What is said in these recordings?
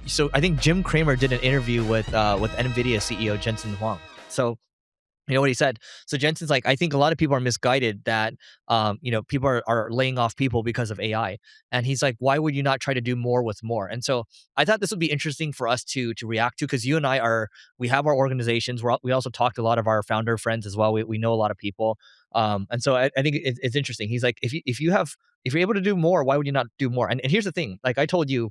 so I think 𝗔𝗕𝗢𝗧 did an interview with Nvidia CEO Jensen Huang. So you know what he said? So Jensen's like, I think a lot of people are misguided that, people are laying off people because of AI. And he's like, why would you not try to do more with more? And so I thought this would be interesting for us to react to, because you and we have our organizations. We also talked to a lot of our founder friends as well. We know a lot of people. And so I think it's interesting. He's like, if you're able to do more, why would you not do more? And here's the thing, like I told you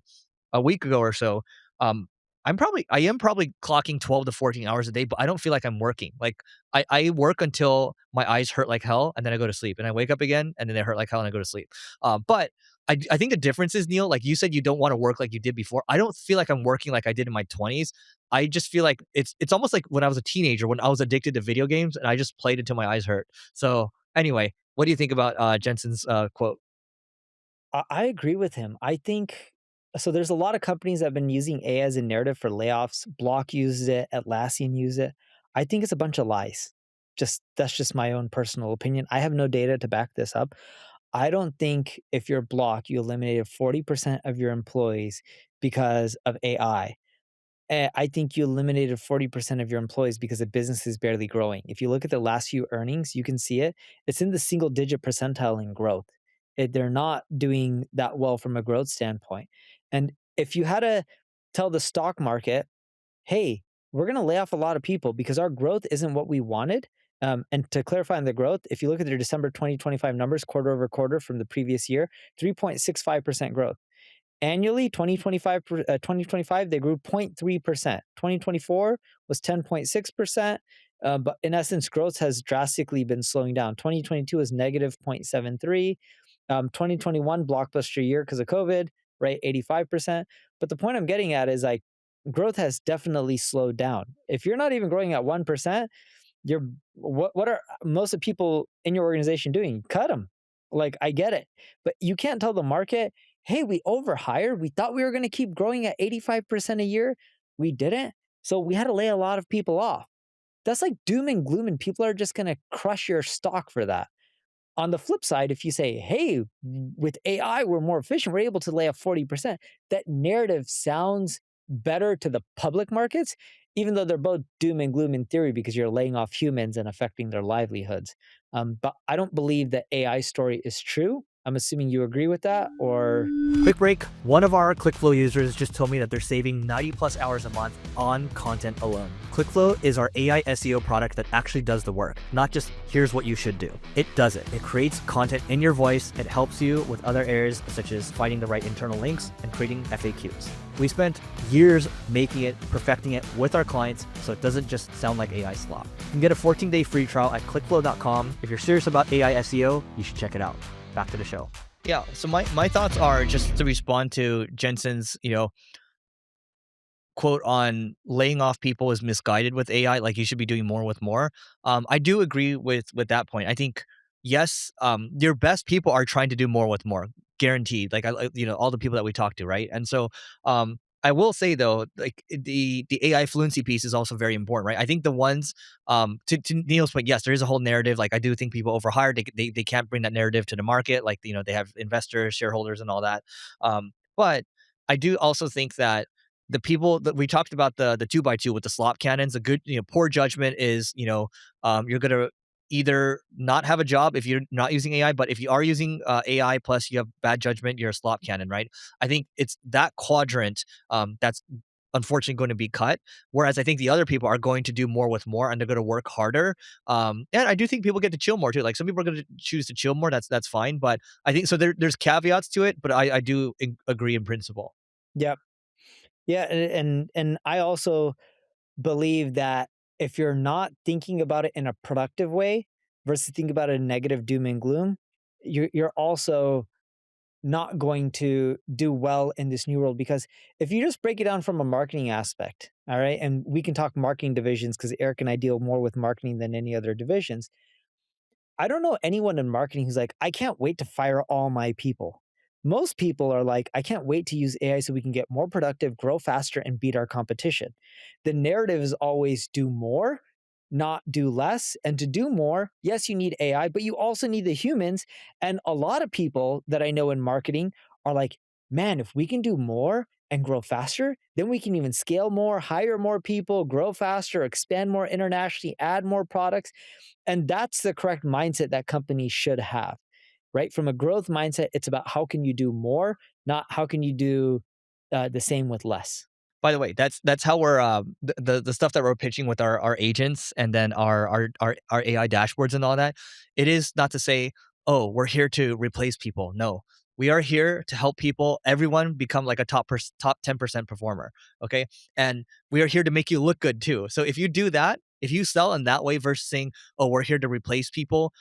a week ago or so, um, I am probably clocking 12 to 14 hours a day, but I don't feel like I'm working. Like I work until my eyes hurt like hell, and then I go to sleep, and I wake up again, and then they hurt like hell, and I go to sleep. But I think the difference is, Neil, like you said, you don't want to work like you did before. I don't feel like I'm working like I did in my 20s. I just feel like it's almost like when I was a teenager, when I was addicted to video games, and I just played until my eyes hurt. So anyway, what do you think about Jensen's quote? I agree with him. I think so. There's a lot of companies that have been using AI as a narrative for layoffs. Block uses it, Atlassian use it. I think it's a bunch of lies. Just that's just my own personal opinion. I have no data to back this up. I don't think if you're Block, you eliminated 40% of your employees because of AI. I think you eliminated 40% of your employees because the business is barely growing. If you look at the last few earnings, you can see it. It's in the single digit percentile in growth. They're not doing that well from a growth standpoint. And if you had to tell the stock market, hey, we're going to lay off a lot of people because our growth isn't what we wanted. And to clarify on the growth, if you look at their December 2025 numbers, quarter over quarter from the previous year, 3.65% growth. Annually, 2025, they grew 0.3%. 2024 was 10.6%. But in essence, growth has drastically been slowing down. 2022 is negative 0.73. 2021, blockbuster year because of COVID, right? 85%. But the point I'm getting at is like growth has definitely slowed down. If you're not even growing at 1%, you're what are most of the people in your organization doing? Cut them. Like I get it, but you can't tell the market, hey, we overhired. We thought we were going to keep growing at 85% a year. We didn't. So we had to lay a lot of people off. That's like doom and gloom, and people are just going to crush your stock for that. On the flip side, if you say, hey, with AI, we're more efficient, we're able to lay off 40%, that narrative sounds better to the public markets, even though they're both doom and gloom in theory because you're laying off humans and affecting their livelihoods. But I don't believe that AI story is true. I'm assuming you agree with that, or Quick break. One of our ClickFlow users just told me that they're saving 90 plus hours a month on content alone. ClickFlow is our AI SEO product that actually does the work, not just here's what you should do. It does it. It creates content in your voice. It helps you with other areas such as finding the right internal links and creating FAQs. We spent years making it, perfecting it with our clients so it doesn't just sound like AI slop. You can get a 14-day free trial at clickflow.com. If you're serious about AI SEO, you should check it out. Back to the show. Yeah, so my thoughts are just to respond to Jensen's, quote on laying off people is misguided with AI. Like you should be doing more with more. I do agree with that point. I think yes, your best people are trying to do more with more, guaranteed. Like all the people that we talk to, right? And so, I will say though, like the AI fluency piece is also very important, right? I think the ones, to Neil's point, yes, there is a whole narrative. Like I do think people overhire. They can't bring that narrative to the market. Like they have investors, shareholders, and all that. But I do also think that the people that we talked about, the two by two with the slop cannons, a good, poor judgment is, you're gonna either not have a job if you're not using AI, but if you are using AI plus you have bad judgment, you're a slop cannon, right? I think it's that quadrant that's unfortunately going to be cut. Whereas I think the other people are going to do more with more, and they're going to work harder. And I do think people get to chill more too. Like some people are going to choose to chill more. That's fine. But I think so. There's caveats to it, but I do agree in principle. yeah, yeah, and I also believe that if you're not thinking about it in a productive way versus think about it in negative doom and gloom, you're also not going to do well in this new world. Because if you just break it down from a marketing aspect, all right, and we can talk marketing divisions because Eric and I deal more with marketing than any other divisions. I don't know anyone in marketing who's like, I can't wait to fire all my people. Most people are like, I can't wait to use AI so we can get more productive, grow faster, and beat our competition. The narrative is always do more, not do less. And to do more, yes, you need AI, but you also need the humans. And a lot of people that I know in marketing are like, man, if we can do more and grow faster, then we can even scale more, hire more people, grow faster, expand more internationally, add more products. And that's the correct mindset that companies should have, right? From a growth mindset, it's about how can you do more, not how can you do the same with less. By the way, that's how we're the stuff that we're pitching with our agents and then our AI dashboards and all that. It is not to say, oh, we're here to replace people. No, we are here to help people, everyone become like a top 10% performer. Okay, and we are here to make you look good too. So if you do that, if you sell in that way versus saying, oh, we're here to replace people,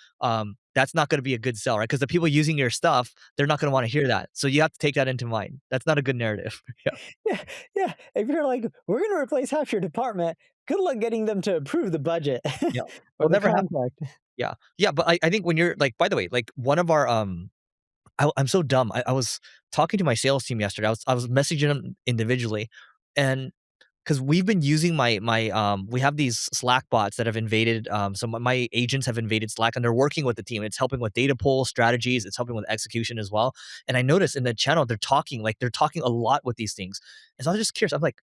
that's not going to be a good sell, right? Because the people using your stuff, they're not going to want to hear that. So you have to take that into mind. That's not a good narrative. Yeah. Yeah, yeah. If you're like, we're going to replace half your department, good luck getting them to approve the budget Yeah. or Will the never happen. contract. Yeah. Yeah, but I think when you're like by the way, like one of our, I'm so dumb. I was talking to my sales team yesterday. I was messaging them individually, and because we've been using we have these Slack bots that have invaded, so my agents have invaded Slack, and they're working with the team. It's helping with data pull strategies, it's helping with execution as well, and I noticed in the channel, they're talking a lot with these things, and so I was just curious. I'm like,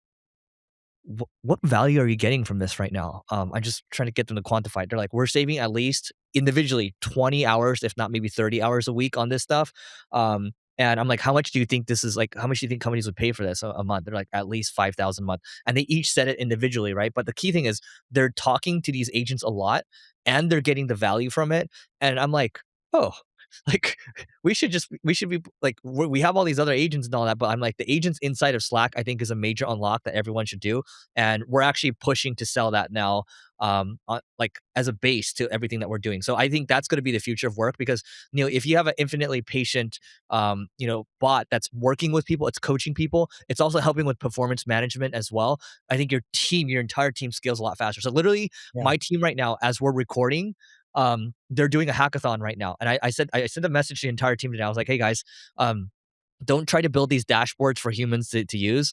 what value are you getting from this right now? I'm just trying to get them to quantify it. They're like, we're saving at least individually 20 hours, if not maybe 30 hours a week on this stuff. And I'm like, how much do you think this is like, how much do you think companies would pay for this a month? They're like, at least 5,000 a month. And they each said it individually, right? But the key thing is they're talking to these agents a lot and they're getting the value from it. And I'm like, oh, like we should be like we have all these other agents and all that, but I'm like the agents inside of Slack I think is a major unlock that everyone should do, and we're actually pushing to sell that now, like as a base to everything that we're doing. So I think that's going to be the future of work because if you have an infinitely patient bot that's working with people, it's coaching people, it's also helping with performance management as well. I think your entire team scales a lot faster. So literally Yeah. my team right now as we're recording, they're doing a hackathon right now. And I sent a message to the entire team today. I was like, hey guys, don't try to build these dashboards for humans to use.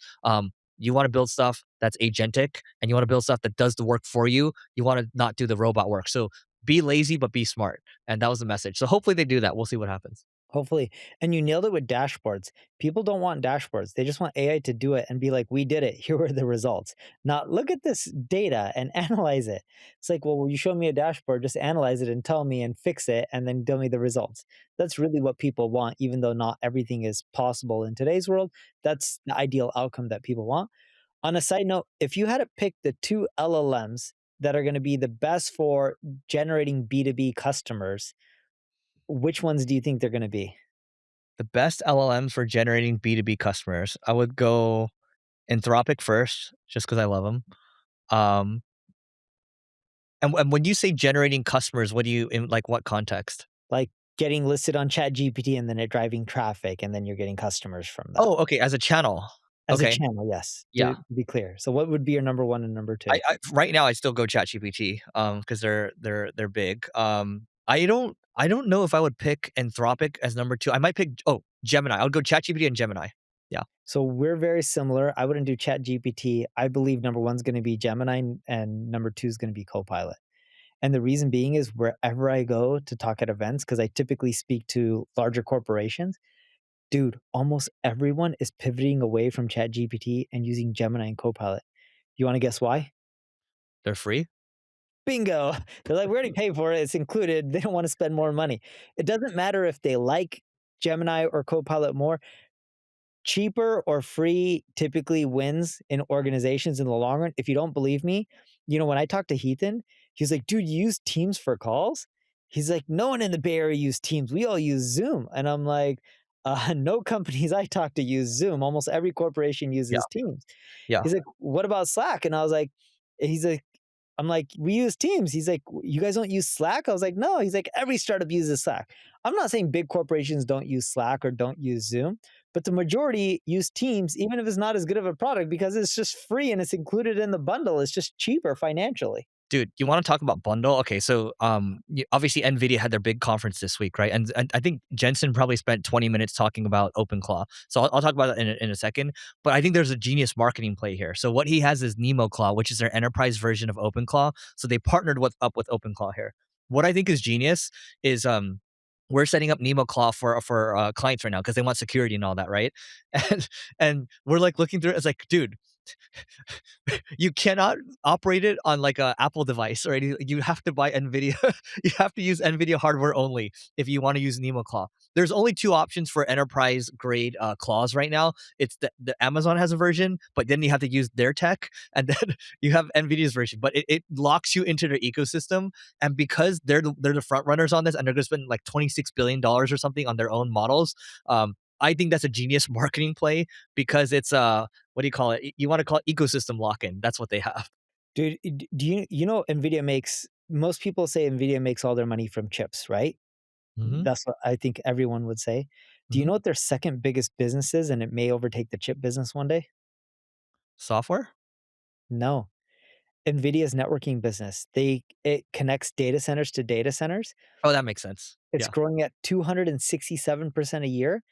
You want to build stuff that's agentic and you want to build stuff that does the work for you. You want to not do the robot work. So be lazy, but be smart. And that was the message. So hopefully they do that. We'll see what happens. Hopefully. And you nailed it with dashboards. People don't want dashboards. They just want AI to do it and be like, we did it. Here are the results. Not look at this data and analyze it. It's like, well, will you show me a dashboard? Just analyze it and tell me and fix it and then tell me the results. That's really what people want, even though not everything is possible in today's world. That's the ideal outcome that people want. On a side note, if you had to pick the two LLMs that are going to be the best for generating B2B customers, which ones do you think they're going to be? The best LLMs for generating B2B customers. I would go Anthropic first, just because I love them. Um, and when you say generating customers, what do you in like what context? Like getting listed on ChatGPT and then it driving traffic, and then you're getting customers from that. Oh, okay, as a channel. As a Okay, channel, yes, yeah. to be clear. So what would be your number 1 and number 2? I right now I still go ChatGPT, because they're big. I don't know if I would pick Anthropic as number 2. I might pick Gemini. I would go ChatGPT and Gemini. Yeah, So we're very similar. I wouldn't do ChatGPT. I believe number 1 is gonna be Gemini and number 2 is gonna be Copilot. And the reason being is wherever I go to talk at events, because I typically speak to larger corporations, dude, almost everyone is pivoting away from ChatGPT and using Gemini and Copilot. You wanna guess why? they're free. Bingo. They're like, "We already paid for it, it's included." They don't wanna spend more money. It doesn't matter if they like Gemini or Copilot more. Cheaper or free typically wins in organizations in the long run. If you don't believe me, when I talked to Heathen, he's like, "Dude, you use Teams for calls?" He's like, "No one in the Bay Area use Teams. We all use Zoom." And I'm like, no companies I talk to use Zoom. Almost every corporation Yeah, uses Teams." yeah. He's like, "What about Slack?" And I was like he's like I'm like, "We use Teams." He's like, "You guys don't use Slack?" I was like, "No." He's like, "Every startup uses Slack." I'm not saying big corporations don't use Slack or don't use Zoom, but the majority use Teams, even if it's not as good of a product, because it's just free and it's included in the bundle. It's just cheaper financially. Dude, you wanna talk about bundle? Okay, so, obviously, Nvidia had their big conference this week, right? And I think Jensen probably spent 20 minutes talking about OpenClaw. So I'll talk about that in a second, but I think there's a genius marketing play here. So what he has is NemoClaw, which is their enterprise version of OpenClaw. So they partnered up with OpenClaw here. What I think is genius is, we're setting up 𝗔𗕢𗡡� for clients right now because they want security and all that, right? And we're like looking through it. It's like, dude, you cannot operate it on like a Apple device or anything. You have to buy Nvidia. You have to use Nvidia hardware only if you want to use 𝗔𝗎𝗡𝗡. There's only two options for enterprise grade claws right now. It's the Amazon has a version, but then you have to use their tech, and then you have Nvidia's version. But it locks you into their ecosystem, and because they're the front runners on this, and they're going to spend like $26 billion or something on their own models. I think that's a genius marketing play because it's what do you call it? You want to call it ecosystem lock-in. That's what they have. Dude, do you know Nvidia makes most people say Nvidia makes all their money from chips, right? Hmm. That's what I think everyone would say. Do you know Hmm. what their second biggest business is, and it may overtake the chip business one day? Software? No. Nvidia's networking business. It connects data centers to data centers. Oh, that makes sense. It's Yeah, growing at 267% a year.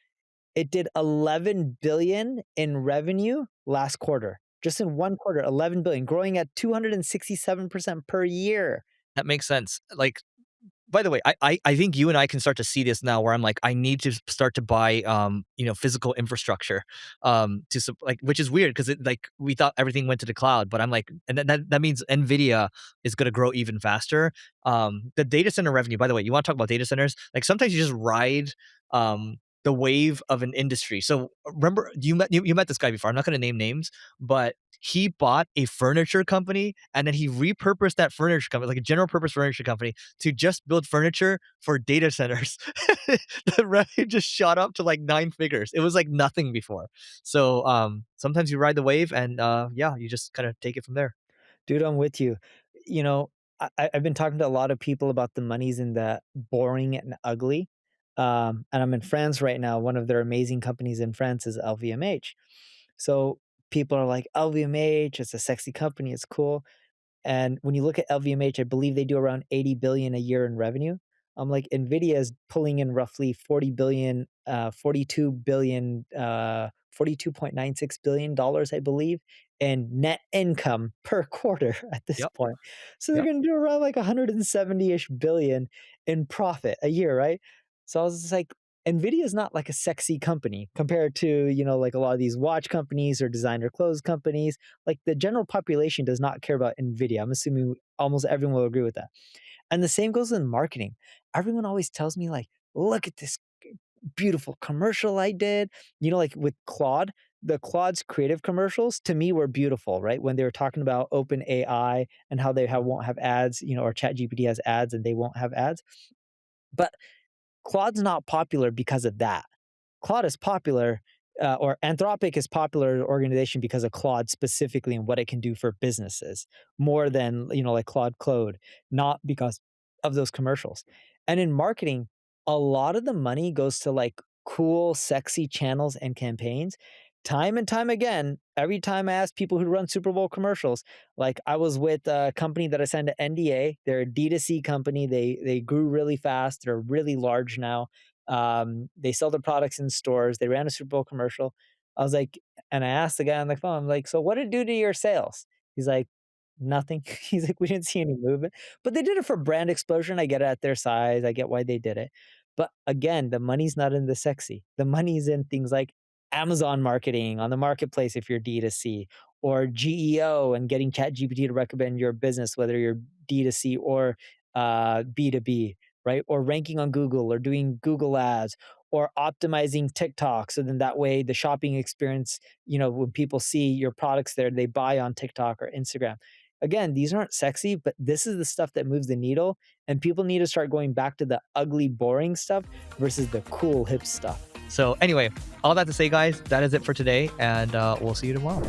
It did 11 billion in revenue last quarter. Just in one quarter, 11 billion, growing at 267% per year. that makes sense. Like, by the way, I think you and I can start to see this now where I'm like, I need to start to buy physical infrastructure like, which is weird because it like we thought everything went to the cloud, but I'm like, and that means Nvidia is going to grow even faster. The data center revenue, by the way, you want to talk about data centers? Like sometimes you just ride the wave of an industry. So remember you met this guy before. I'm not going to name names, but he bought a furniture company and then he repurposed that furniture company, like a general purpose furniture company, to just build furniture for data centers. The revenue just shot up to like 9 figures. It was like nothing before. So sometimes you ride the wave and yeah, you just kind of take it from there. Dude, I'm with you. You know, I've been talking to a lot of people about the monies in the boring and ugly. And I'm in France right now. One of their amazing companies in France is LVMH. So people are like, LVMH, it's a sexy company, it's cool. And when you look at LVMH, I believe they do around 80 billion a year in revenue. I'm like, Nvidia is pulling in roughly 40 billion, 42 billion, $42.96 billion, I believe, in net income per quarter at this Yep. point. So they're Yep. going to do around like 170-ish billion in profit a year, right? So I was just like, Nvidia is not like a sexy company compared to, like a lot of these watch companies or designer clothes companies. Like the general population does not care about Nvidia. I'm assuming almost everyone will agree with that. And the same goes in marketing. Everyone always tells me like, look at this beautiful commercial I did. Like with Claude, the Claude's creative commercials to me were beautiful, right? When they were talking about open AI and how won't have ads, or ChatGPT has ads and they won't have ads. But Claude's not popular because of that. Claude is popular, or Anthropic is popular organization because of Claude specifically and what it can do for businesses more than, like Claude, not because of those commercials. And in marketing, a lot of the money goes to like cool, sexy channels and campaigns. Time and time again, every time I ask people who run Super Bowl commercials, like I was with a company that I signed an NDA. They're a D2C company. They grew really fast. They're really large now. They sell their products in stores. They ran a Super Bowl commercial. I was like, and I asked the guy on the phone, I'm like, so what did it do to your sales? He's like, nothing. He's like, we didn't see any movement, but they did it for brand explosion. I get it at their size. I get why they did it. But again, the money's not in the sexy. The money's in things like Amazon marketing on the marketplace if you're D2C, or GEO and getting ChatGPT to recommend your business, whether you're D2C or B2B, right? Or ranking on Google or doing Google ads or optimizing TikTok. So then that way the shopping experience, when people see your products there, they buy on TikTok or Instagram. Again, these aren't sexy, but this is the stuff that moves the needle. And people need to start going back to the ugly, boring stuff versus the cool, hip stuff. So anyway, all that to say, guys, that is it for today, and we'll see you tomorrow.